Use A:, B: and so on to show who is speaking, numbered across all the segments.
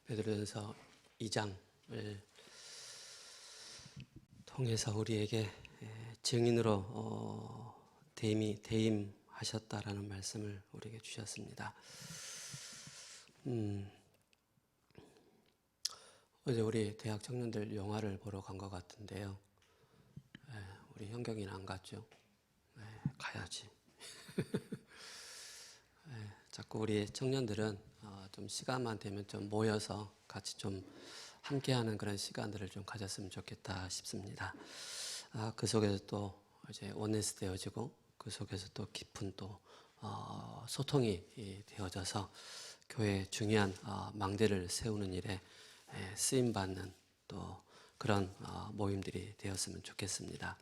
A: 베드로전서 2장을 통해서 우리에게 증인으로 대임하셨다라는 말씀을 우리에게 주셨습니다. 어제 우리 대학 청년들 영화를 보러 간 것 같은데요. 우리 현경이는 안 갔죠? 가야지. 자꾸 우리 청년들은 좀 시간만 되면 좀 모여서 같이 좀 함께하는 그런 시간들을 좀 가졌으면 좋겠다 싶습니다. 그 속에서 또 이제 원네스 되어지고 그 속에서 또 깊은 또 소통이 되어져서 교회의 중요한 망대를 세우는 일에 쓰임 받는 또 그런 모임들이 되었으면 좋겠습니다.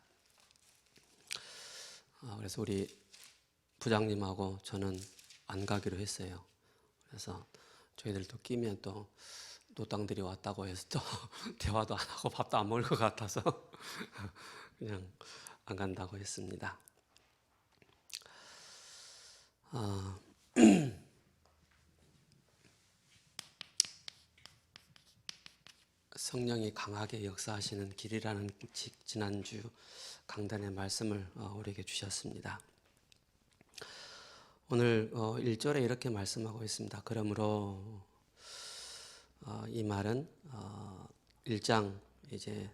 A: 그래서 우리 부장님하고 저는 안 가기로 했어요. 그래서 저희들도 끼면 또 노땅들이 왔다고 해서 또 대화도 안 하고 밥도 안 먹을 것 같아서 그냥 안 간다고 했습니다. 성령이 강하게 역사하시는 길이라는 지난주 강단의 말씀을 우리에게 주셨습니다. 오늘 1절에 이렇게 말씀하고 있습니다. 그러므로 이 말은 1장 이제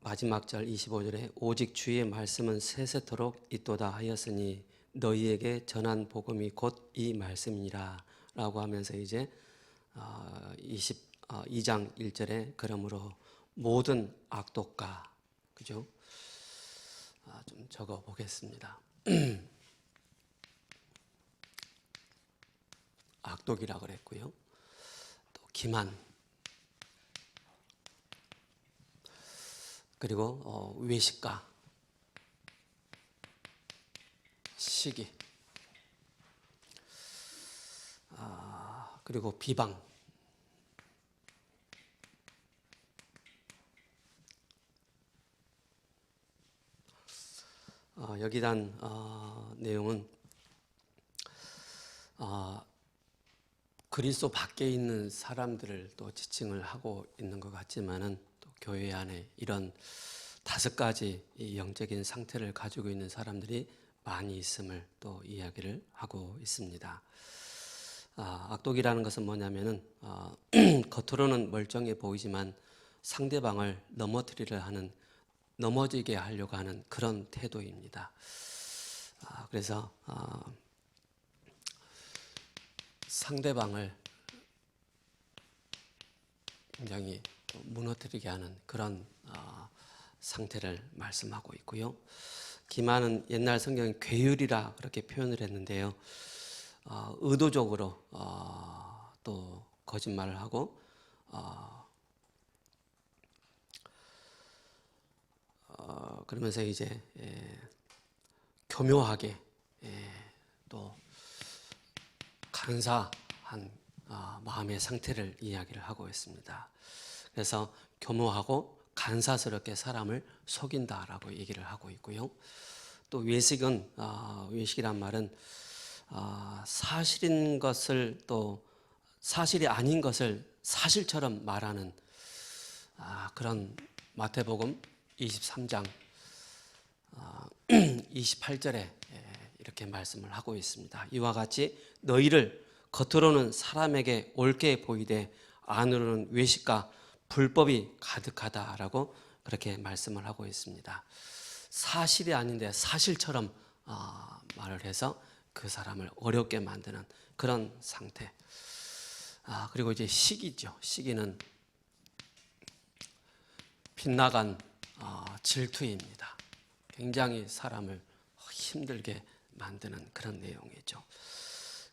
A: 마지막 절 25절에 오직 주의 말씀은 세세토록 있도다 하였으니 너희에게 전한 복음이 곧 이 말씀이니라 라고 하면서 이제 2장 1절에 그러므로 모든 악독가, 그죠? 좀 적어 보겠습니다. 악독이라고 그랬고요. 또 기만, 그리고 외식가, 시기, 그리고 비방, 여기 단 내용은 그리스도 밖에 있는 사람들을 또 지칭을 하고 있는 것 같지만은 또 교회 안에 이런 5가지 영적인 상태를 가지고 있는 사람들이 많이 있음을 또 이야기를 하고 있습니다. 악독이라는 것은 뭐냐면은 겉으로는 멀쩡해 보이지만 상대방을 넘어지게 하려고 하는 그런 태도입니다. 그래서 상대방을 굉장히 무너뜨리게 하는 그런 상태를 말씀하고 있고요. 기만은 옛날 성경에 괴율이라 그렇게 표현을 했는데요. 의도적으로 또 거짓말을 하고 그러면서 이제 교묘하게 또 간사한 마음의 상태를 이야기를 하고 있습니다. 그래서 교묘하고 간사스럽게 사람을 속인다라고 얘기를 하고 있고요. 또 외식이란 말은 사실인 것을 또 사실이 아닌 것을 사실처럼 말하는 그런 마태복음 23장 28절에 이렇게 말씀을 하고 있습니다. 이와 같이 너희를 겉으로는 사람에게 옳게 보이되 안으로는 외식과 불법이 가득하다라고 그렇게 말씀을 하고 있습니다. 사실이 아닌데 사실처럼 말을 해서 그 사람을 어렵게 만드는 그런 상태. 그리고 이제 시기죠. 시기는 빗나간 질투입니다. 굉장히 사람을 힘들게 만드는 그런 내용이죠.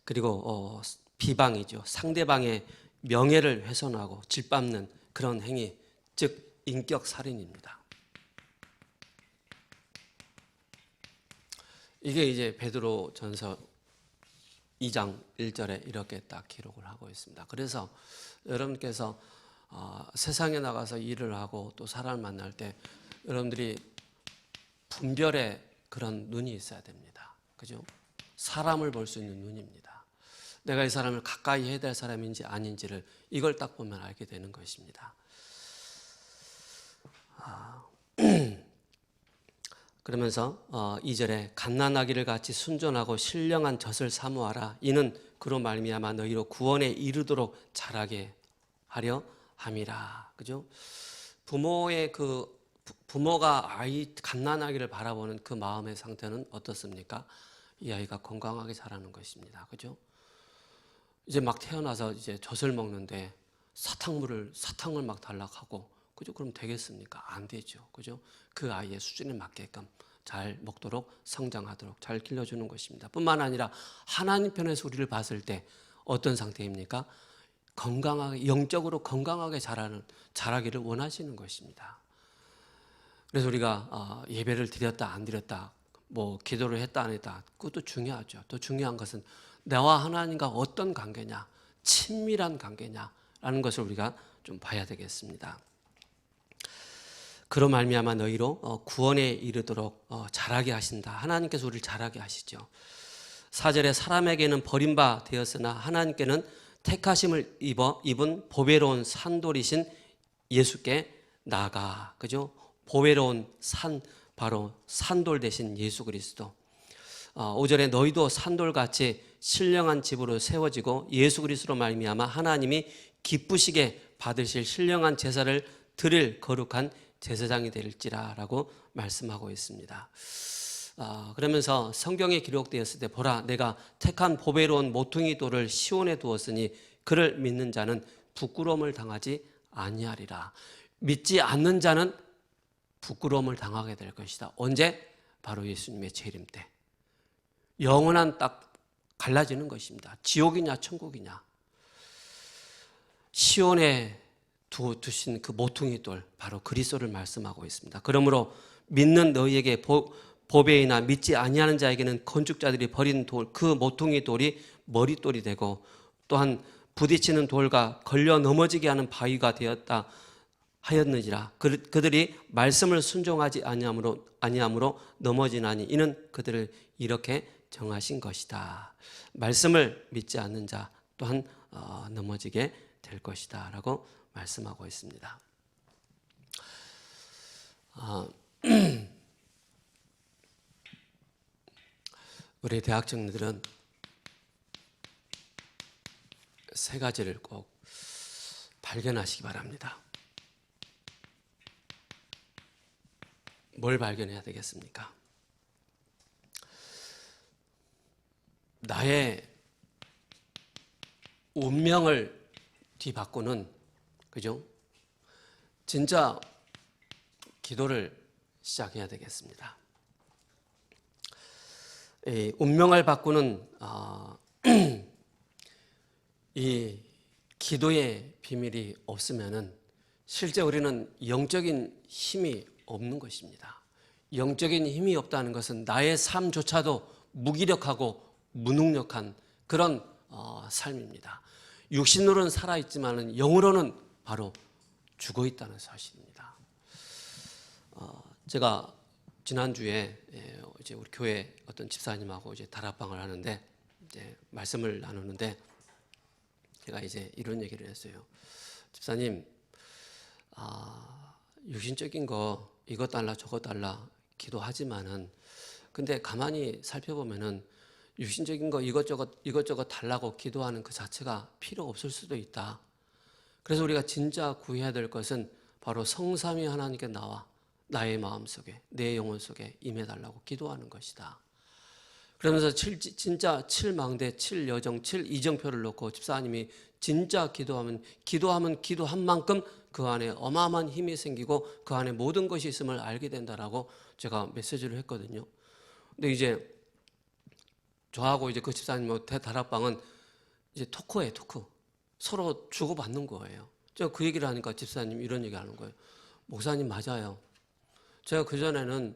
A: 그리고 비방이죠. 상대방의 명예를 훼손하고 짓밟는 그런 행위, 즉 인격살인입니다. 이게 이제 베드로전서 2장 1절에 이렇게 딱 기록을 하고 있습니다. 그래서 여러분께서 세상에 나가서 일을 하고 또 사람을 만날 때 여러분들이 분별의 그런 눈이 있어야 됩니다. 그죠? 사람을 볼 수 있는 눈입니다. 내가 이 사람을 가까이 해야 될 사람인지 아닌지를 이걸 딱 보면 알게 되는 것입니다. 그러면서 2절에 갓난아기를 같이 순전하고 신령한 젖을 사모하라. 이는 그로 말미암아 너희로 구원에 이르도록 자라게 하려 함이라. 그죠? 부모가 아이 갓난아기를 바라보는 그 마음의 상태는 어떻습니까? 이 아이가 건강하게 자라는 것입니다. 그죠? 이제 막 태어나서 이제 젖을 먹는데 사탕을 막 달라고, 그죠? 그럼 되겠습니까? 안 되죠. 그죠? 그 아이의 수준에 맞게끔 잘 먹도록 성장하도록 잘 길러주는 것입니다. 뿐만 아니라 하나님 편에서 우리를 봤을 때 어떤 상태입니까? 건강하게, 영적으로 건강하게 자라기를 원하시는 것입니다. 그래서 우리가 예배를 드렸다 안 드렸다, 뭐 기도를 했다 안 했다, 그것도 중요하죠. 또 중요한 것은 나와 하나님과 어떤 관계냐, 친밀한 관계냐라는 것을 우리가 좀 봐야 되겠습니다. 그로 말미암아 너희로 구원에 이르도록 자라게 하신다. 하나님께서 우리를 자라게 하시죠. 4절에 사람에게는 버림바 되었으나 하나님께는 택하심을 입은 보배로운 산돌이신 예수께 나아가. 그죠? 보배로운 산, 바로 산돌 대신 예수 그리스도. 5절에 너희도 산돌같이 신령한 집으로 세워지고 예수 그리스도로 말미암아 하나님이 기쁘시게 받으실 신령한 제사를 드릴 거룩한 제사장이 될지라라고 말씀하고 있습니다. 그러면서 성경에 기록되었을 때 보라 내가 택한 보배로운 모퉁이 돌을 시온에 두었으니 그를 믿는 자는 부끄러움을 당하지 아니하리라. 믿지 않는 자는 부끄러움을 당하게 될 것이다. 언제? 바로 예수님의 재림 때. 영원한 딱 갈라지는 것입니다. 지옥이냐 천국이냐. 시온에 두신 그 모퉁이 돌, 바로 그리스도를 말씀하고 있습니다. 그러므로 믿는 너희에게 보배이나 믿지 아니하는 자에게는 건축자들이 버린 돌, 그 모퉁이 돌이 머릿돌이 되고 또한 부딪히는 돌과 걸려 넘어지게 하는 바위가 되었다 하였느니라. 그들이 말씀을 순종하지 아니함으로 넘어지나니 이는 그들을 이렇게 정하신 것이다. 말씀을 믿지 않는 자 또한 넘어지게 될 것이다 라고 말씀하고 있습니다. 우리 대학생들은 세 가지를 꼭 발견하시기 바랍니다. 뭘 발견해야 되겠습니까? 나의 운명을 뒤바꾸는, 그죠? 진짜 기도를 시작해야 되겠습니다. 이 운명을 바꾸는 이 기도의 비밀이 없으면은 실제 우리는 영적인 힘이 없는 것입니다. 영적인 힘이 없다는 것은 나의 삶조차도 무기력하고 무능력한 그런 삶입니다. 육신으로는 살아있지만 영으로는 바로 죽어 있다는 사실입니다. 제가 지난주에 이제 우리 교회 어떤 집사님하고 이제 다락방을 하는데 이제 말씀을 나누는데 제가 이제 이런 얘기를 했어요. 집사님, 육신적인 거 이것 달라 저것 달라 기도하지만은 근데 가만히 살펴보면은 육신적인 거 이것저것 달라고 기도하는 그 자체가 필요 없을 수도 있다. 그래서 우리가 진짜 구해야 될 것은 바로 성삼위 하나님께 나와 나의 마음속에 내 영혼 속에 임해달라고 기도하는 것이다. 그러면서 진짜 7망대 7여정 7이정표를 놓고 집사님이 진짜 기도하면 기도한 만큼 그 안에 어마어마한 힘이 생기고 그 안에 모든 것이 있음을 알게 된다라고 제가 메시지를 했거든요. 근데 이제 저하고 이제 그 집사님 다락방은 이제 토크예요, 토크. 서로 주고받는 거예요. 제가 그 얘기를 하니까 집사님 이런 얘기 하는 거예요. 목사님 맞아요. 제가 그전에는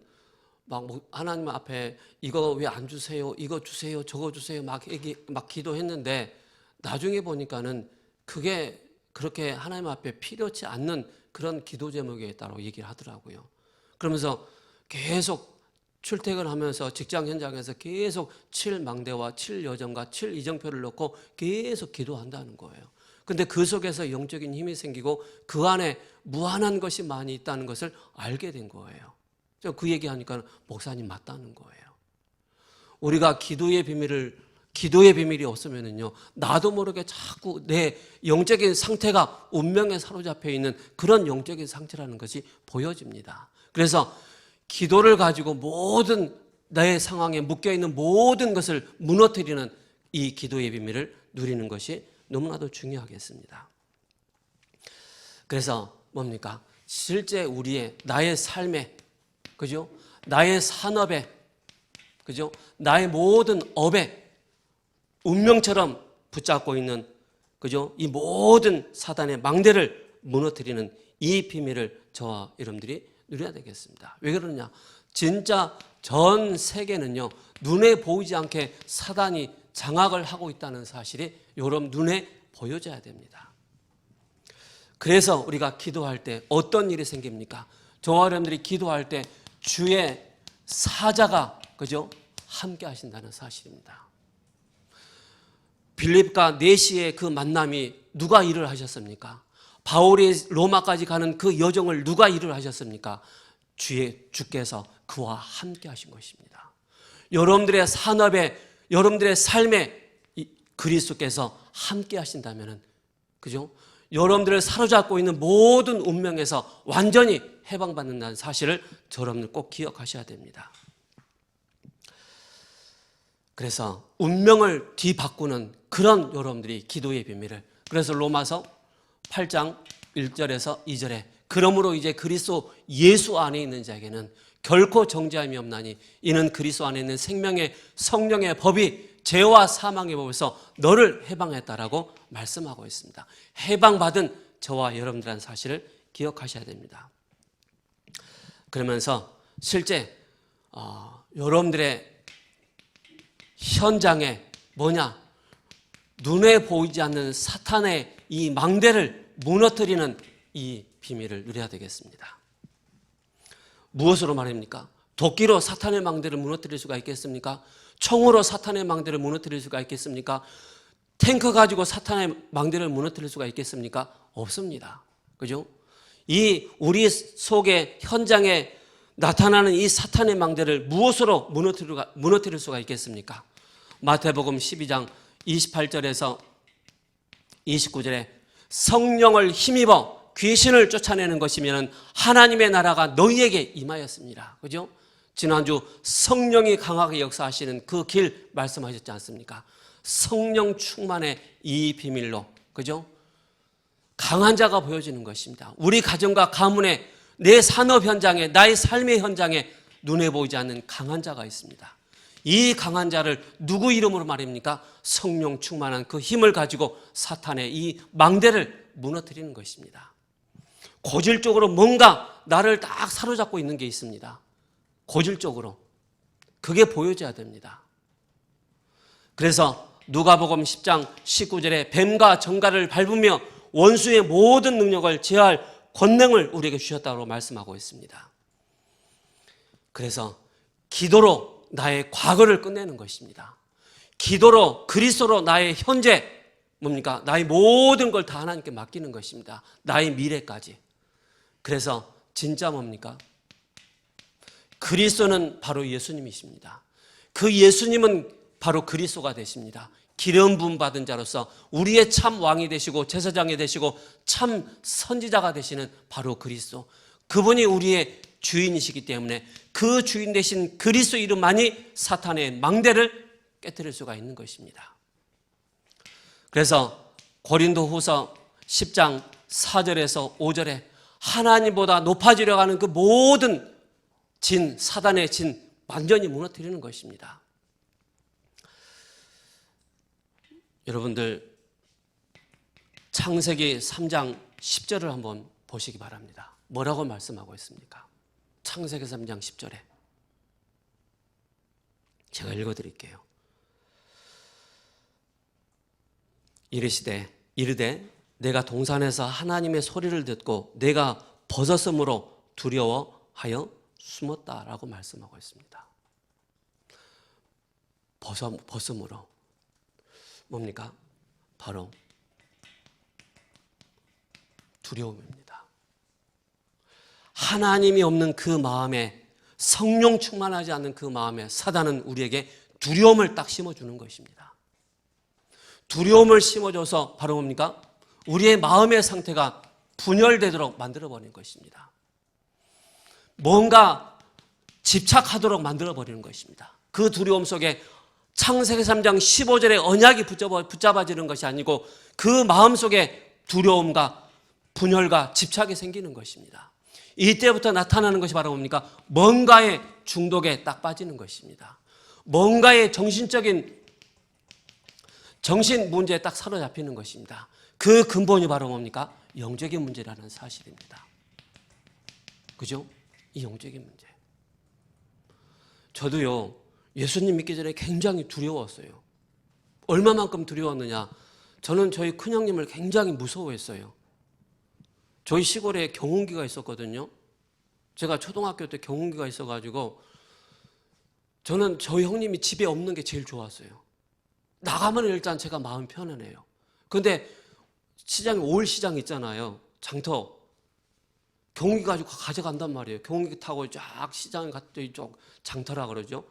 A: 막 하나님 앞에 이거 왜 안 주세요? 이거 주세요. 저거 주세요. 막 기도했는데 나중에 보니까는 그게 그렇게 하나님 앞에 필요치 않는 그런 기도 제목이었다고 얘기를 하더라고요. 그러면서 계속 출퇴근하면서 직장 현장에서 계속 7망대와 7여정과 7이정표를 놓고 계속 기도한다는 거예요. 근데 그 속에서 영적인 힘이 생기고 그 안에 무한한 것이 많이 있다는 것을 알게 된 거예요. 그 얘기하니까 목사님 맞다는 거예요. 우리가 기도의 비밀이 없으면은요, 나도 모르게 자꾸 내 영적인 상태가 운명에 사로잡혀 있는 그런 영적인 상태라는 것이 보여집니다. 그래서 기도를 가지고 모든 내 상황에 묶여있는 모든 것을 무너뜨리는 이 기도의 비밀을 누리는 것이 너무나도 중요하겠습니다. 그래서 뭡니까? 실제 나의 삶에, 그죠? 나의 산업에, 그죠? 나의 모든 업에 운명처럼 붙잡고 있는, 그죠? 이 모든 사단의 망대를 무너뜨리는 이 비밀을 저와 여러분들이 누려야 되겠습니다. 왜 그러냐? 진짜 전 세계는요, 눈에 보이지 않게 사단이 장악을 하고 있다는 사실이 여러분 눈에 보여져야 됩니다. 그래서 우리가 기도할 때 어떤 일이 생깁니까? 저와 여러분들이 기도할 때 주의 사자가, 그죠? 함께 하신다는 사실입니다. 빌립과 네시의 그 만남이 누가 일을 하셨습니까? 바울이 로마까지 가는 그 여정을 누가 일을 하셨습니까? 주께서 그와 함께 하신 것입니다. 여러분들의 산업에, 여러분들의 삶에 그리스도께서 함께 하신다면은, 그죠? 여러분들을 사로잡고 있는 모든 운명에서 완전히 해방받는다는 사실을 여러분들 꼭 기억하셔야 됩니다. 그래서 운명을 뒤바꾸는 그런 여러분들이 기도의 비밀을, 그래서 로마서 8장 1절에서 2절에 그러므로 이제 그리스도 예수 안에 있는 자에게는 결코 정죄함이 없나니 이는 그리스도 안에 있는 생명의 성령의 법이 죄와 사망의 법에서 너를 해방했다라고 말씀하고 있습니다. 해방받은 저와 여러분들이라는 사실을 기억하셔야 됩니다. 그러면서 실제 여러분들의 현장에 뭐냐? 눈에 보이지 않는 사탄의 이 망대를 무너뜨리는 이 비밀을 누려야 되겠습니다. 무엇으로 말입니까? 도끼로 사탄의 망대를 무너뜨릴 수가 있겠습니까? 총으로 사탄의 망대를 무너뜨릴 수가 있겠습니까? 탱크 가지고 사탄의 망대를 무너뜨릴 수가 있겠습니까? 없습니다. 그죠? 이 우리 속의 현장에 나타나는 이 사탄의 망대를 무엇으로 무너뜨릴 수가 있겠습니까? 마태복음 12장 28절에서 29절에 성령을 힘입어 귀신을 쫓아내는 것이면 하나님의 나라가 너희에게 임하였습니다. 그죠? 지난주 성령이 강하게 역사하시는 그 길 말씀하셨지 않습니까? 성령 충만의 이 비밀로, 그죠? 강한 자가 보여지는 것입니다. 우리 가정과 가문에, 내 산업 현장에, 나의 삶의 현장에 눈에 보이지 않는 강한 자가 있습니다. 이 강한 자를 누구 이름으로 말입니까? 성령 충만한 그 힘을 가지고 사탄의 이 망대를 무너뜨리는 것입니다. 고질적으로 뭔가 나를 딱 사로잡고 있는 게 있습니다. 고질적으로. 그게 보여져야 됩니다. 그래서 누가복음 10장 19절에 뱀과 정갈을 밟으며 원수의 모든 능력을 제어할 권능을 우리에게 주셨다고 말씀하고 있습니다. 그래서 기도로 나의 과거를 끝내는 것입니다. 기도로 그리스도로 나의 현재, 뭡니까? 나의 모든 걸 다 하나님께 맡기는 것입니다. 나의 미래까지. 그래서 진짜 뭡니까? 그리스도는 바로 예수님이십니다. 그 예수님은 바로 그리스도가 되십니다. 기름 부음 받은 자로서 우리의 참 왕이 되시고 제사장이 되시고 참 선지자가 되시는 바로 그리스도. 그분이 우리의 주인이시기 때문에 그 주인 되신 그리스도 이름만이 사탄의 망대를 깨뜨릴 수가 있는 것입니다. 그래서 고린도후서 10장 4절에서 5절에 하나님보다 높아지려고 하는 그 모든 진, 사단의 진 완전히 무너뜨리는 것입니다. 여러분들 창세기 3장 10절을 한번 보시기 바랍니다. 뭐라고 말씀하고 있습니까? 창세기 3장 10절에 제가 읽어드릴게요. 이르되 내가 동산에서 하나님의 소리를 듣고 내가 벗었으므로 두려워하여 숨었다라고 말씀하고 있습니다. 벗음으로 뭡니까? 바로 두려움입니다. 하나님이 없는 그 마음에, 성령 충만하지 않는 그 마음에 사단은 우리에게 두려움을 딱 심어주는 것입니다. 두려움을 심어줘서 바로 뭡니까? 우리의 마음의 상태가 분열되도록 만들어버리는 것입니다. 뭔가 집착하도록 만들어버리는 것입니다. 그 두려움 속에 창세기 3장 15절의 언약이 붙잡아지는 것이 아니고 그 마음속에 두려움과 분열과 집착이 생기는 것입니다. 이때부터 나타나는 것이 바로 뭡니까? 뭔가의 중독에 딱 빠지는 것입니다. 뭔가의 정신 문제에 딱 사로잡히는 것입니다. 그 근본이 바로 뭡니까? 영적인 문제라는 사실입니다. 그죠? 이 영적인 문제. 저도요, 예수님 믿기 전에 굉장히 두려웠어요. 얼마만큼 두려웠느냐? 저는 저희 큰형님을 굉장히 무서워했어요. 저희 시골에 경운기가 있었거든요. 제가 초등학교 때 경운기가 있어가지고 저는 저희 형님이 집에 없는 게 제일 좋았어요. 나가면 일단 제가 마음 편안해요. 그런데 시장에 5일 시장 있잖아요. 장터. 경운기 가지고 가져간단 말이에요. 경운기 타고 쫙 시장에 갔더니 이쪽 장터라 그러죠.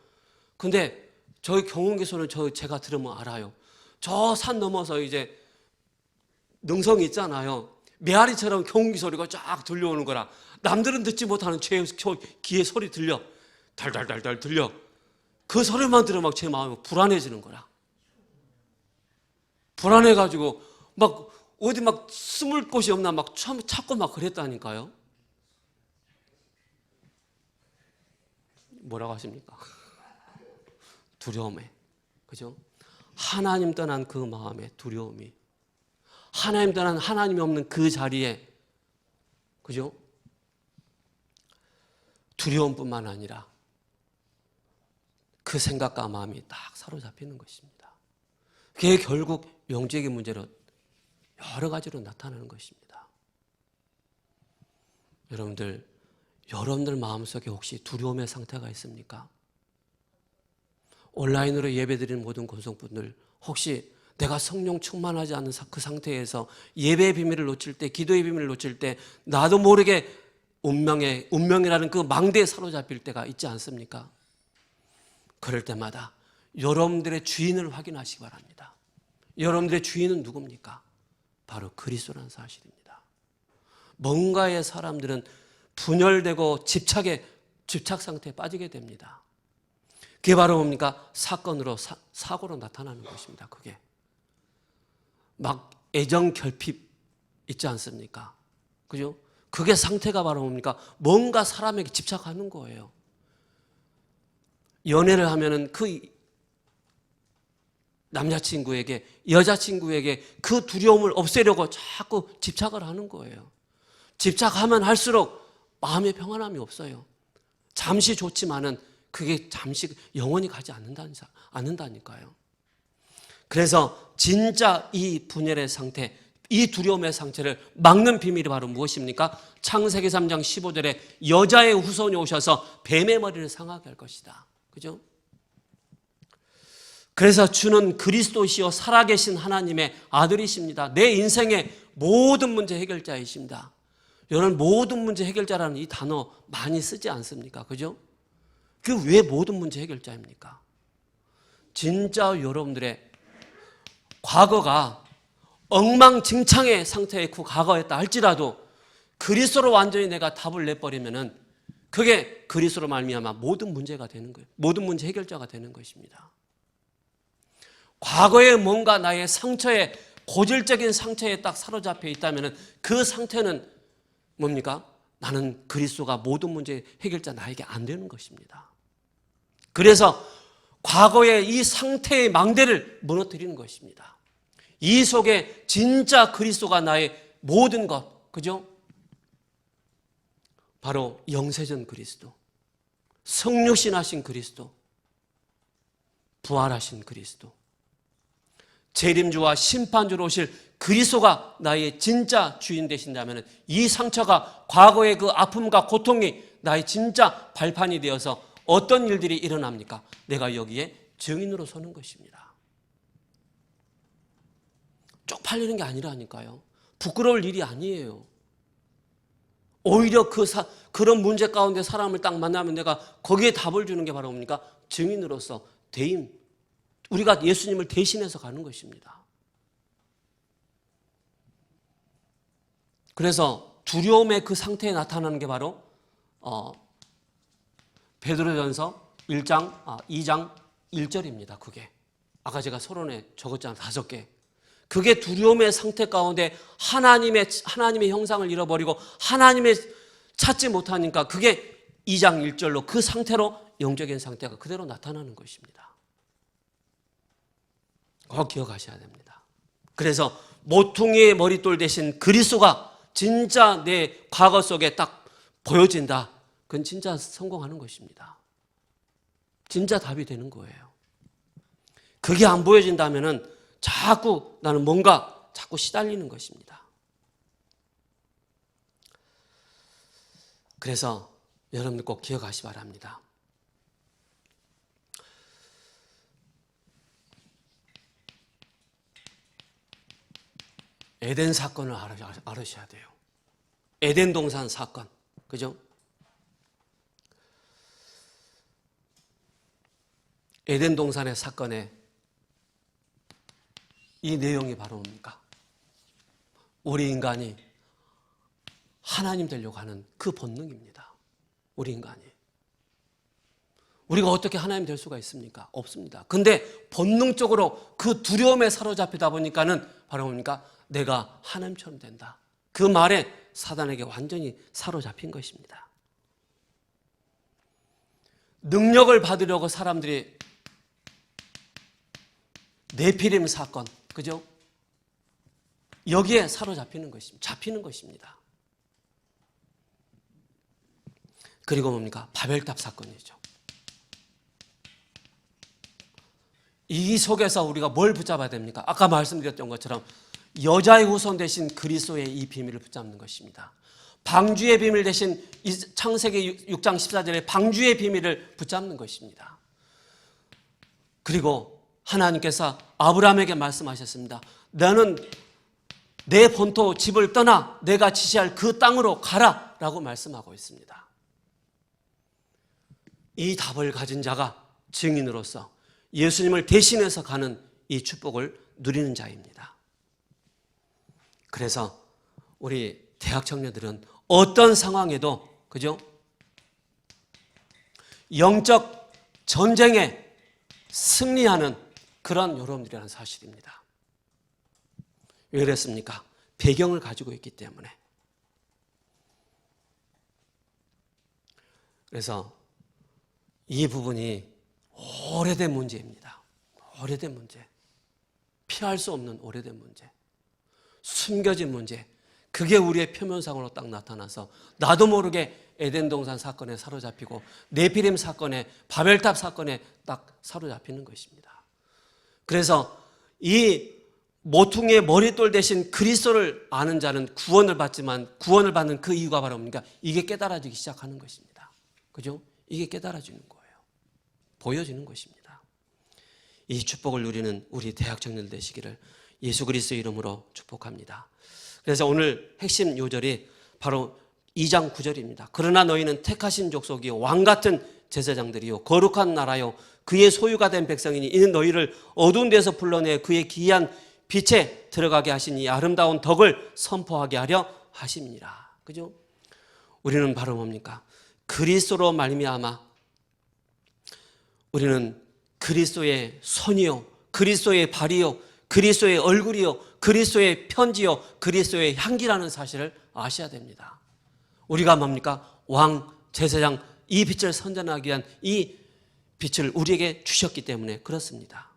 A: 근데 저희 경운기 소리는 제가 들으면 알아요. 저 산 넘어서 이제 능성이 있잖아요. 메아리처럼 경운기 소리가 쫙 들려오는 거라. 남들은 듣지 못하는 제 귀에 소리 들려. 달달달달 들려. 그 소리만 들으면 제 마음이 불안해지는 거라. 불안해가지고 막 어디 막 숨을 곳이 없나 막 찾고 막 그랬다니까요. 뭐라고 하십니까? 두려움에. 그죠? 하나님 떠난 그 마음의 두려움이. 하나님 떠난 하나님이 없는 그 자리에. 그죠? 두려움뿐만 아니라 그 생각과 마음이 딱 사로잡히는 것입니다. 그게 결국 영적인 문제로 여러 가지로 나타나는 것입니다. 여러분들 마음속에 혹시 두려움의 상태가 있습니까? 온라인으로 예배드리는 모든 권속분들, 혹시 내가 성령 충만하지 않은 그 상태에서 예배의 비밀을 놓칠 때, 기도의 비밀을 놓칠 때 나도 모르게 운명이라는 그 망대에 사로잡힐 때가 있지 않습니까? 그럴 때마다 여러분들의 주인을 확인하시기 바랍니다. 여러분들의 주인은 누굽니까? 바로 그리스도라는 사실입니다. 뭔가의 사람들은 분열되고 집착 상태에 빠지게 됩니다. 그게 바로 뭡니까? 사고로 나타나는 것입니다. 그게 막 애정 결핍 있지 않습니까? 그죠? 그게 상태가 바로 뭡니까? 뭔가 사람에게 집착하는 거예요. 연애를 하면은 그 남자친구에게, 여자친구에게 그 두려움을 없애려고 자꾸 집착을 하는 거예요. 집착하면 할수록 마음의 평안함이 없어요. 잠시 좋지만은 그게 잠시 영원히 가지 않는다니까요. 그래서 진짜 이 분열의 상태, 이 두려움의 상태를 막는 비밀이 바로 무엇입니까? 창세기 3장 15절에 여자의 후손이 오셔서 뱀의 머리를 상하게 할 것이다. 그죠? 그래서 주는 그리스도시요 살아계신 하나님의 아들이십니다. 내 인생의 모든 문제 해결자이십니다. 여러분, 모든 문제 해결자라는 이 단어 많이 쓰지 않습니까? 그죠? 그 왜 모든 문제 해결자입니까? 진짜 여러분들의 과거가 엉망진창의 상태의 그 과거였다 할지라도 그리스도로 완전히 내가 답을 내버리면은 그게 그리스도로 말미암아 모든 문제가 되는 거예요. 모든 문제 해결자가 되는 것입니다. 과거에 뭔가 나의 상처에, 고질적인 상처에 딱 사로잡혀 있다면은 그 상태는 뭡니까? 나는 그리스도가 모든 문제 해결자 나에게 안 되는 것입니다. 그래서 과거의 이 상태의 망대를 무너뜨리는 것입니다. 이 속에 진짜 그리스도가 나의 모든 것, 그죠? 바로 영세전 그리스도, 성육신하신 그리스도, 부활하신 그리스도, 재림주와 심판주로 오실 그리스도가 나의 진짜 주인 되신다면 이 상처가, 과거의 그 아픔과 고통이 나의 진짜 발판이 되어서 어떤 일들이 일어납니까? 내가 여기에 증인으로 서는 것입니다. 쪽팔리는 게 아니라니까요. 부끄러울 일이 아니에요. 오히려 그런 문제 가운데 사람을 딱 만나면 내가 거기에 답을 주는 게 바로 뭡니까? 증인으로서 대임, 우리가 예수님을 대신해서 가는 것입니다. 그래서 두려움의 그 상태에 나타나는 게 바로 베드로전서 2장 1절입니다. 그게 아까 제가 서론에 적었잖아요. 5개. 그게 두려움의 상태 가운데 하나님의 형상을 잃어버리고 하나님의 찾지 못하니까 그게 2장 1절로 그 상태로 영적인 상태가 그대로 나타나는 것입니다. 그거 기억하셔야 됩니다. 그래서 모퉁이의 머릿돌 대신 그리스도가 진짜 내 과거 속에 딱 보여진다. 그건 진짜 성공하는 것입니다. 진짜 답이 되는 거예요. 그게 안 보여진다면은 자꾸 나는 뭔가 자꾸 시달리는 것입니다. 그래서 여러분들 꼭 기억하시 바랍니다. 에덴 사건을 알으셔야 돼요. 에덴 동산 사건. 그죠? 에덴 동산의 사건에 이 내용이 바로 뭡니까? 우리 인간이 하나님 되려고 하는 그 본능입니다. 우리 인간이. 우리가 어떻게 하나님 될 수가 있습니까? 없습니다. 근데 본능적으로 그 두려움에 사로잡히다 보니까는 바로 뭡니까? 내가 하나님처럼 된다. 그 말에 사단에게 완전히 사로잡힌 것입니다. 능력을 받으려고 사람들이 네피림 사건, 그죠? 여기에 사로잡히는 것입니다. 잡히는 것입니다. 그리고 뭡니까? 바벨탑 사건이죠. 이 속에서 우리가 뭘 붙잡아야 됩니까? 아까 말씀드렸던 것처럼 여자의 후손 대신 그리스도의 이 비밀을 붙잡는 것입니다. 방주의 비밀 대신 창세기 6장 14절에 방주의 비밀을 붙잡는 것입니다. 그리고 하나님께서 아브라함에게 말씀하셨습니다. 너는 내 본토 집을 떠나 내가 지시할 그 땅으로 가라 라고 말씀하고 있습니다. 이 답을 가진 자가 증인으로서 예수님을 대신해서 가는 이 축복을 누리는 자입니다. 그래서 우리 대학 청년들은 어떤 상황에도, 그죠? 영적 전쟁에 승리하는 그런 여러분들이라는 사실입니다. 왜 그랬습니까? 배경을 가지고 있기 때문에. 그래서 이 부분이 오래된 문제입니다. 오래된 문제. 피할 수 없는 오래된 문제. 숨겨진 문제. 그게 우리의 표면상으로 딱 나타나서 나도 모르게 에덴 동산 사건에 사로잡히고 네피림 사건에 바벨탑 사건에 딱 사로잡히는 것입니다. 그래서 이 모퉁이의 머릿돌 대신 그리스도를 아는 자는 구원을 받지만 구원을 받는 그 이유가 바로 뭡니까? 이게 깨달아지기 시작하는 것입니다. 그죠? 이게 깨달아지는 거예요. 보여지는 것입니다. 이 축복을 누리는 우리 대학 청년들 되시기를 예수 그리스도의 이름으로 축복합니다. 그래서 오늘 핵심 요절이 바로 2장 9절입니다. 그러나 너희는 택하신 족속이요 왕같은 제사장들이요 거룩한 나라요 그의 소유가 된 백성이니 이는 너희를 어두운 데서 불러내 그의 기이한 빛에 들어가게 하신 이 아름다운 덕을 선포하게 하려 하심이니라. 그죠? 우리는 바로 뭡니까? 그리스도로 말미암아 우리는 그리스도의 손이요 그리스도의 발이요 그리스도의 얼굴이요 그리스도의 편지요 그리스도의 향기라는 사실을 아셔야 됩니다. 우리가 뭡니까? 왕, 제사장, 이 빛을 선전하기 위한 이 빛을 우리에게 주셨기 때문에 그렇습니다.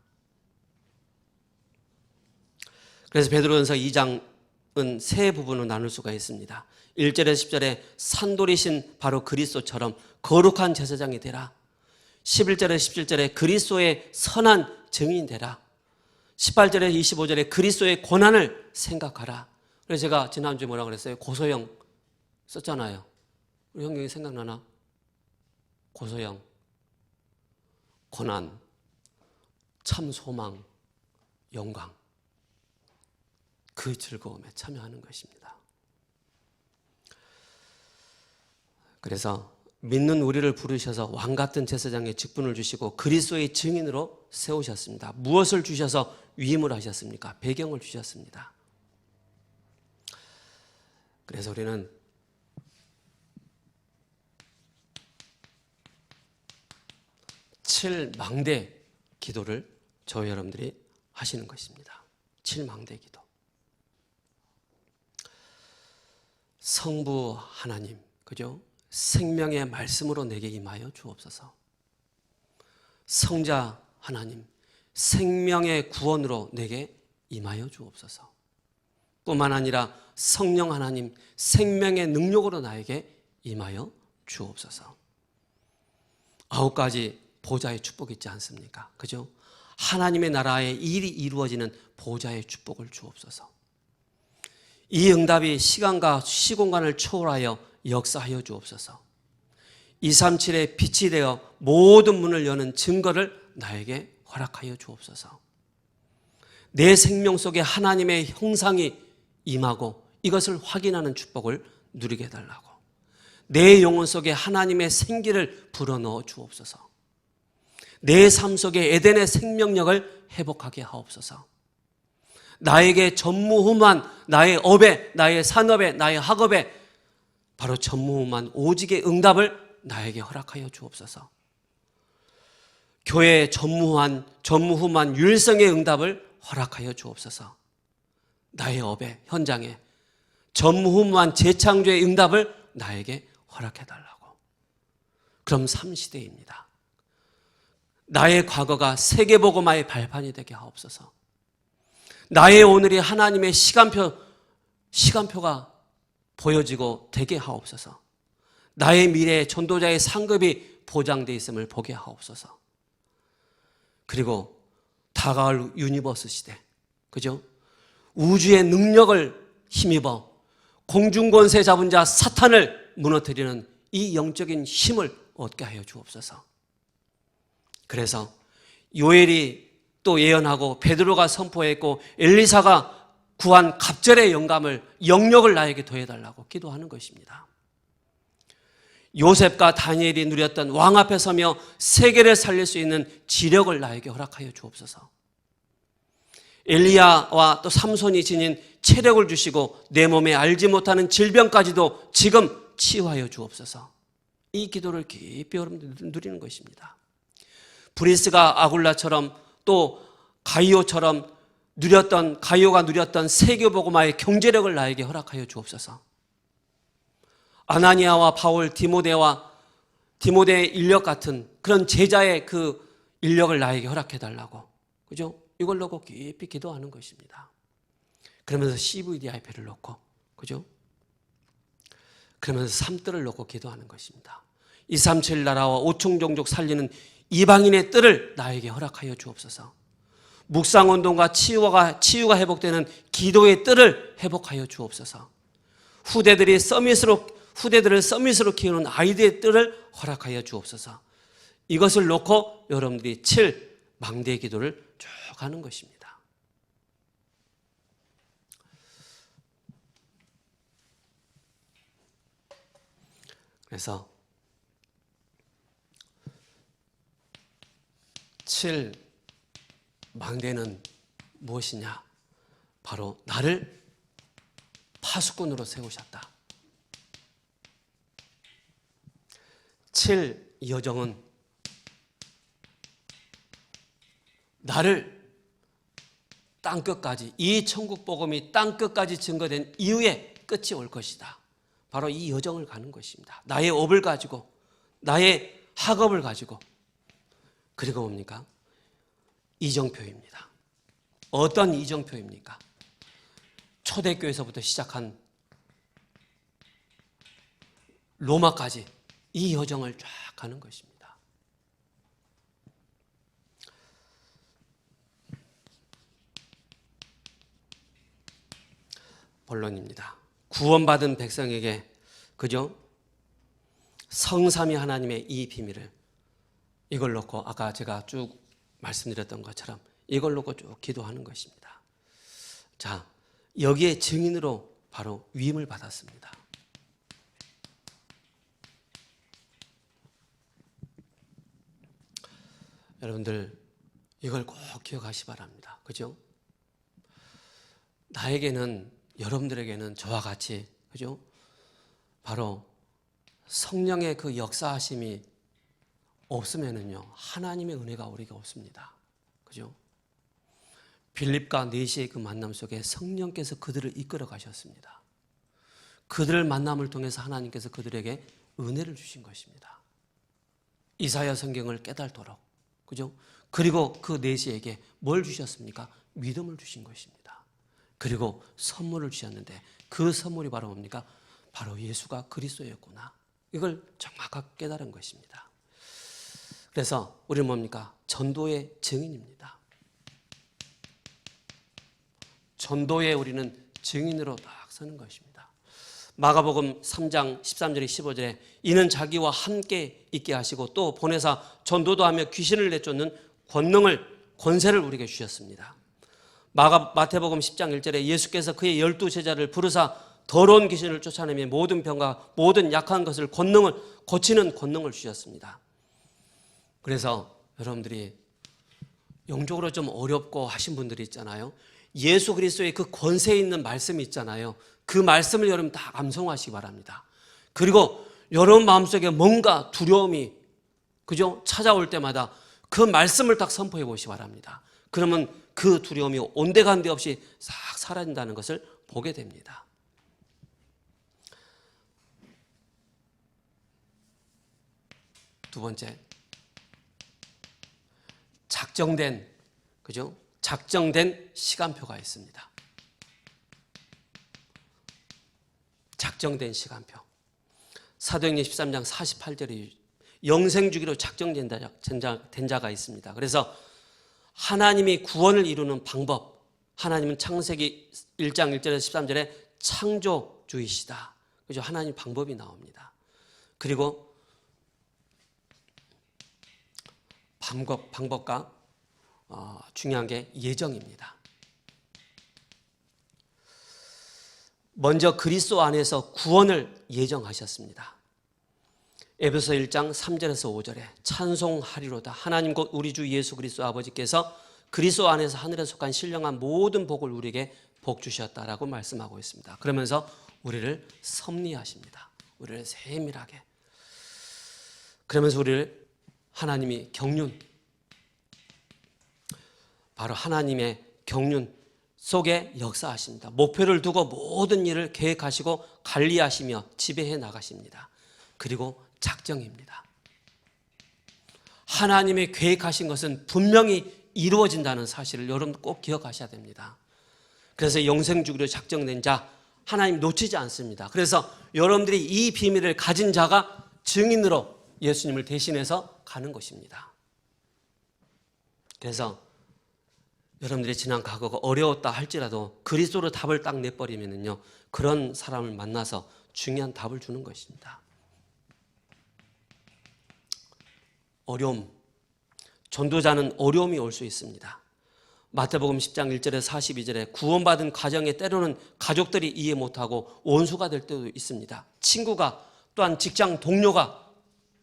A: 그래서 베드로전서 2장은 세 부분으로 나눌 수가 있습니다. 1절에서 10절에 산돌이신 바로 그리스도처럼 거룩한 제사장이 되라. 11절에서 17절에 그리스도의 선한 증인이 되라. 18절에서 25절에 그리스도의 고난을 생각하라. 그래서 제가 지난주에 뭐라고 그랬어요? 고소영 썼잖아요. 우리 형경이 생각나나? 고소영, 고난. 참 소망, 영광, 그 즐거움에 참여하는 것입니다. 그래서 믿는 우리를 부르셔서 왕같은 제사장의 직분을 주시고 그리스도의 증인으로 세우셨습니다. 무엇을 주셔서 위임을 하셨습니까? 배경을 주셨습니다. 그래서 우리는 칠망대 기도를 저희 여러분들이 하시는 것입니다. 칠망대 기도. 성부 하나님, 그죠? 생명의 말씀으로 내게 임하여 주옵소서. 성자 하나님, 생명의 구원으로 내게 임하여 주옵소서. 뿐만 아니라 성령 하나님, 생명의 능력으로 나에게 임하여 주옵소서. 9가지 보좌의 축복이 있지 않습니까? 그죠? 하나님의 나라의 일이 이루어지는 보좌의 축복을 주옵소서. 이 응답이 시간과 시공간을 초월하여 역사하여 주옵소서. 237의 빛이 되어 모든 문을 여는 증거를 나에게 허락하여 주옵소서. 내 생명 속에 하나님의 형상이 임하고 이것을 확인하는 축복을 누리게 해달라고. 내 영혼 속에 하나님의 생기를 불어넣어 주옵소서. 내 삶 속에 에덴의 생명력을 회복하게 하옵소서. 나에게 전무후무한 나의 업에, 나의 산업에, 나의 학업에 바로 전무후무한 오직의 응답을 나에게 허락하여 주옵소서. 교회에 전무후무한 율성의 응답을 허락하여 주옵소서. 나의 업에, 현장에 전무후무한 재창조의 응답을 나에게 허락해달라고. 그럼 3시대입니다. 나의 과거가 세계복음화의 발판이 되게 하옵소서. 나의 오늘이 하나님의 시간표가 보여지고 되게 하옵소서. 나의 미래에 전도자의 상급이 보장되어 있음을 보게 하옵소서. 그리고 다가올 유니버스 시대, 그죠? 우주의 능력을 힘입어 공중권세 잡은 자 사탄을 무너뜨리는 이 영적인 힘을 얻게 하여 주옵소서. 그래서 요엘이 또 예언하고 베드로가 선포했고 엘리사가 구한 갑절의 영력을 나에게 더해달라고 기도하는 것입니다. 요셉과 다니엘이 누렸던 왕 앞에 서며 세계를 살릴 수 있는 지력을 나에게 허락하여 주옵소서. 엘리야와 또 삼손이 지닌 체력을 주시고 내 몸에 알지 못하는 질병까지도 지금 치유하여 주옵소서. 이 기도를 깊이 여러분들 누리는 것입니다. 브리스가 아굴라처럼 또 가이오가 누렸던 세계복음화의 경제력을 나에게 허락하여 주옵소서. 아나니아와 바울, 디모데의 인력 같은 그런 제자의 그 인력을 나에게 허락해달라고. 그죠? 이걸 놓고 깊이 기도하는 것입니다. 그러면서 CVDIP를 놓고, 그죠? 그러면서 삶들을 놓고 기도하는 것입니다. 237 나라와 5천 종족 살리는 이방인의 뜰을 나에게 허락하여 주옵소서. 묵상운동과 치유가 회복되는 기도의 뜰을 회복하여 주옵소서. 후대들을 서밋으로 키우는 아이들의 뜰을 허락하여 주옵소서. 이것을 놓고 여러분들이 7망대의 기도를 쭉 하는 것입니다. 그래서 7망대는 무엇이냐? 바로 나를 파수꾼으로 세우셨다. 7여정은 나를 땅끝까지, 이 천국 복음이 땅끝까지 증거된 이후에 끝이 올 것이다. 바로 이 여정을 가는 것입니다. 나의 업을 가지고, 나의 학업을 가지고. 그리고 뭡니까? 이정표입니다. 어떤 이정표입니까? 초대교회에서부터 시작한 로마까지 이 여정을 쫙 가는 것입니다. 본론입니다. 구원받은 백성에게, 그죠? 성삼위 하나님의 이 비밀을, 이걸 놓고 아까 제가 쭉 말씀드렸던 것처럼 이걸 놓고 쭉 기도하는 것입니다. 자, 여기에 증인으로 바로 위임을 받았습니다. 여러분들 이걸 꼭 기억하시 바랍니다. 그죠? 나에게는, 여러분들에게는 저와 같이, 그죠? 바로 성령의 그 역사하심이 없으면은요, 하나님의 은혜가 우리가 없습니다. 그죠? 빌립과 네시의 그 만남 속에 성령께서 그들을 이끌어 가셨습니다. 그들을 만남을 통해서 하나님께서 그들에게 은혜를 주신 것입니다. 이사야 성경을 깨달도록, 그죠? 그리고 그 네시에게 뭘 주셨습니까? 믿음을 주신 것입니다. 그리고 선물을 주셨는데 그 선물이 바로 뭡니까? 바로 예수가 그리스도였구나. 이걸 정확하게 깨달은 것입니다. 그래서 우리는 뭡니까? 전도의 증인입니다. 전도에 우리는 증인으로 딱 서는 것입니다. 마가복음 3장 13절에 15절에 이는 자기와 함께 있게 하시고 또 보내사 전도도 하며 귀신을 내쫓는 권세를 우리에게 주셨습니다. 마태복음 10장 1절에 예수께서 그의 12제자를 부르사 더러운 귀신을 쫓아내며 모든 병과 모든 약한 것을 고치는 권능을 주셨습니다. 그래서 여러분들이 영적으로 좀 어렵고 하신 분들이 있잖아요. 예수 그리스도의 그 권세 있는 말씀이 있잖아요. 그 말씀을 여러분 다 암송하시기 바랍니다. 그리고 여러분 마음속에 뭔가 두려움이, 그죠? 찾아올 때마다 그 말씀을 딱 선포해 보시기 바랍니다. 그러면 그 두려움이 온데간데 없이 싹 사라진다는 것을 보게 됩니다. 두 번째, 작정된 시간표가 있습니다. 작정된 시간표. 사도행전 13장 48절에 영생주기로 작정된 자가 있습니다. 그래서 하나님이 구원을 이루는 방법, 하나님은 창세기 1장 1절에서 13절에 창조주이시다. 그죠? 하나님 방법이 나옵니다. 그리고 방법과 중요한 게 예정입니다. 먼저 그리스도 안에서 구원을 예정하셨습니다. 에베소 1장 3절에서 5절에 찬송하리로다. 하나님 곧 우리 주 예수 그리스도 아버지께서 그리스도 안에서 하늘에 속한 신령한 모든 복을 우리에게 복 주셨다라고 말씀하고 있습니다. 그러면서 우리를 섭리하십니다. 우리를 세밀하게. 그러면서 우리를 하나님이 바로 하나님의 경륜 속에 역사하십니다. 목표를 두고 모든 일을 계획하시고 관리하시며 지배해 나가십니다. 그리고 작정입니다. 하나님의 계획하신 것은 분명히 이루어진다는 사실을 여러분 꼭 기억하셔야 됩니다. 그래서 영생주기로 작정된 자 하나님 놓치지 않습니다. 그래서 여러분들이 이 비밀을 가진 자가 증인으로 예수님을 대신해서 가는 것입니다. 그래서 여러분들의 지난 과거가 어려웠다 할지라도 그리스도로 답을 딱 내버리면요, 그런 사람을 만나서 중요한 답을 주는 것입니다. 어려움, 전도자는 어려움이 올 수 있습니다. 마태복음 10장 1절에서 42절에 구원받은 가정에 때로는 가족들이 이해 못하고 원수가 될 때도 있습니다. 친구가, 또한 직장 동료가,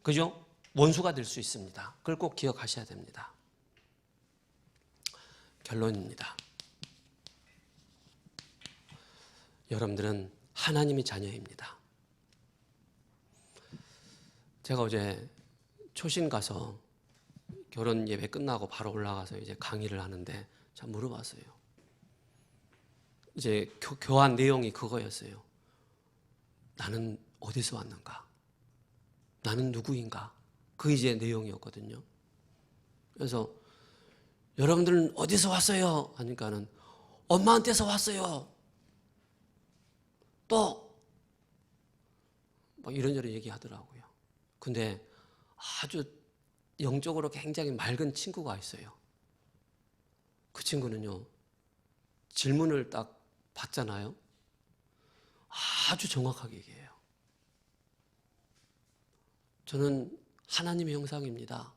A: 그죠? 원수가 될 수 있습니다. 그걸 꼭 기억하셔야 됩니다. 결론입니다. 여러분들은 하나님의 자녀입니다. 제가 어제 초신 가서 결혼 예배 끝나고 바로 올라가서 이제 강의를 하는데 참 물어봤어요. 이제 교환 내용이 그거였어요. 나는 어디서 왔는가? 나는 누구인가? 그 이제 내용이었거든요. 그래서 여러분들은 어디서 왔어요? 하니까는 엄마한테서 왔어요. 또 막 이런저런 얘기하더라고요. 근데 아주 영적으로 굉장히 맑은 친구가 있어요. 그 친구는요, 질문을 딱 받잖아요. 아주 정확하게 얘기해요. 저는 하나님의 형상입니다.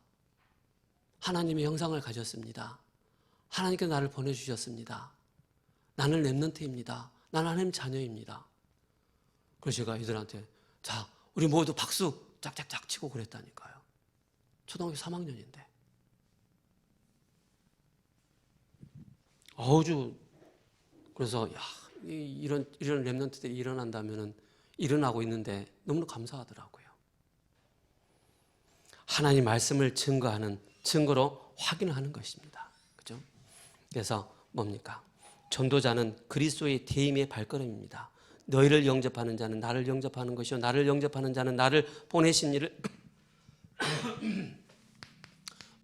A: 하나님의 형상을 가졌습니다. 하나님께서 나를 보내주셨습니다. 나는 렘넌트입니다. 나는 하나님 자녀입니다. 그래서 제가 이들한테 자, 우리 모두 박수 짝짝짝 치고 그랬다니까요. 초등학교 3학년인데. 아주 그래서 야, 이런 렘넌트들이 일어난다면은 일어나고 있는데 너무나 감사하더라고요. 하나님 말씀을 증거로 확인하는 것입니다. 그죠? 그래서 뭡니까? 전도자는 그리스도의 대임의 발걸음입니다. 너희를 영접하는 자는 나를 영접하는 것이요 나를 영접하는 자는 나를 보내신 이를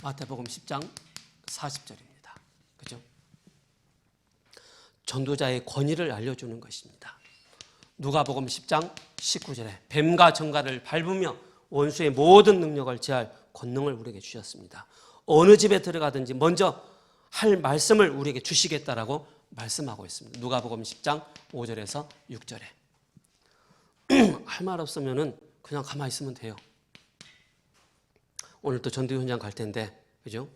A: 마태복음 10장 40절입니다. 그죠? 전도자의 권위를 알려주는 것입니다. 누가복음 10장 19절에 뱀과 정갈을 밟으며 원수의 모든 능력을 제할 권능을 우리에게 주셨습니다. 어느 집에 들어가든지 먼저 할 말씀을 우리에게 주시겠다라고 말씀하고 있습니다. 누가복음 10장 5절에서 6절에 할 말 없으면은 그냥 가만히 있으면 돼요. 오늘 또 전도 현장 갈 텐데, 그죠?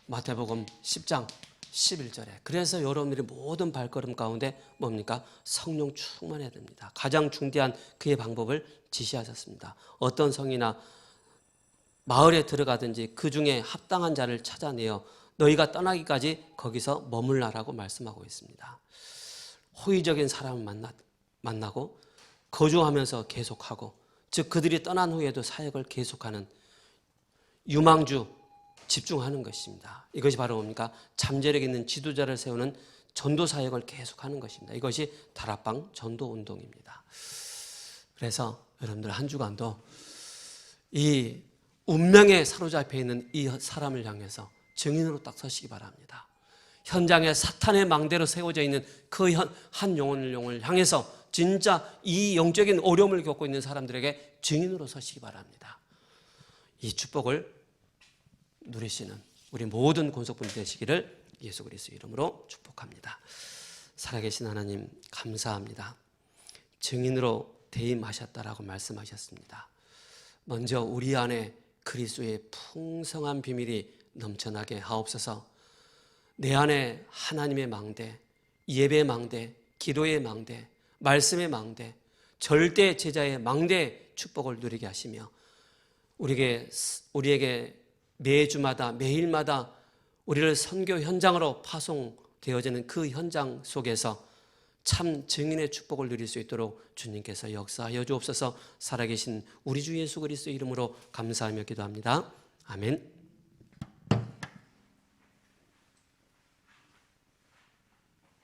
A: 마태복음 10장 11절에 그래서 여러분들이 모든 발걸음 가운데 뭡니까? 성령 충만해야 됩니다. 가장 중대한 그의 방법을 지시하셨습니다. 어떤 성이나 마을에 들어가든지 그 중에 합당한 자를 찾아내어 너희가 떠나기까지 거기서 머물라라고 말씀하고 있습니다. 호의적인 사람을 만나고 거주하면서 계속하고, 즉 그들이 떠난 후에도 사역을 계속하는 유망주 집중하는 것입니다. 이것이 바로 뭡니까? 잠재력 있는 지도자를 세우는 전도 사역을 계속하는 것입니다. 이것이 다락방 전도 운동입니다. 그래서 여러분들 한 주간도 이 운명에 사로잡혀 있는 이 사람을 향해서 증인으로 딱 서시기 바랍니다. 현장에 사탄의 망대로 세워져 있는 그 한 영혼을 향해서 진짜 이 영적인 어려움을 겪고 있는 사람들에게 증인으로 서시기 바랍니다. 이 축복을 누리시는 우리 모든 권속분 되시기를 예수 그리스도 이름으로 축복합니다. 살아계신 하나님 감사합니다. 증인으로 대임하셨다라고 말씀하셨습니다. 먼저 우리 안에 그리스도의 풍성한 비밀이 넘쳐나게 하옵소서. 내 안에 하나님의 망대, 예배의 망대, 기도의 망대, 말씀의 망대, 절대 제자의 망대 축복을 누리게 하시며 우리에게 매주마다 매일마다 우리를 선교 현장으로 파송되어지는 그 현장 속에서 참 증인의 축복을 누릴 수 있도록 주님께서 역사하여 주옵소서. 살아계신 우리 주 예수 그리스도 이름으로 감사하며 기도합니다. 아멘.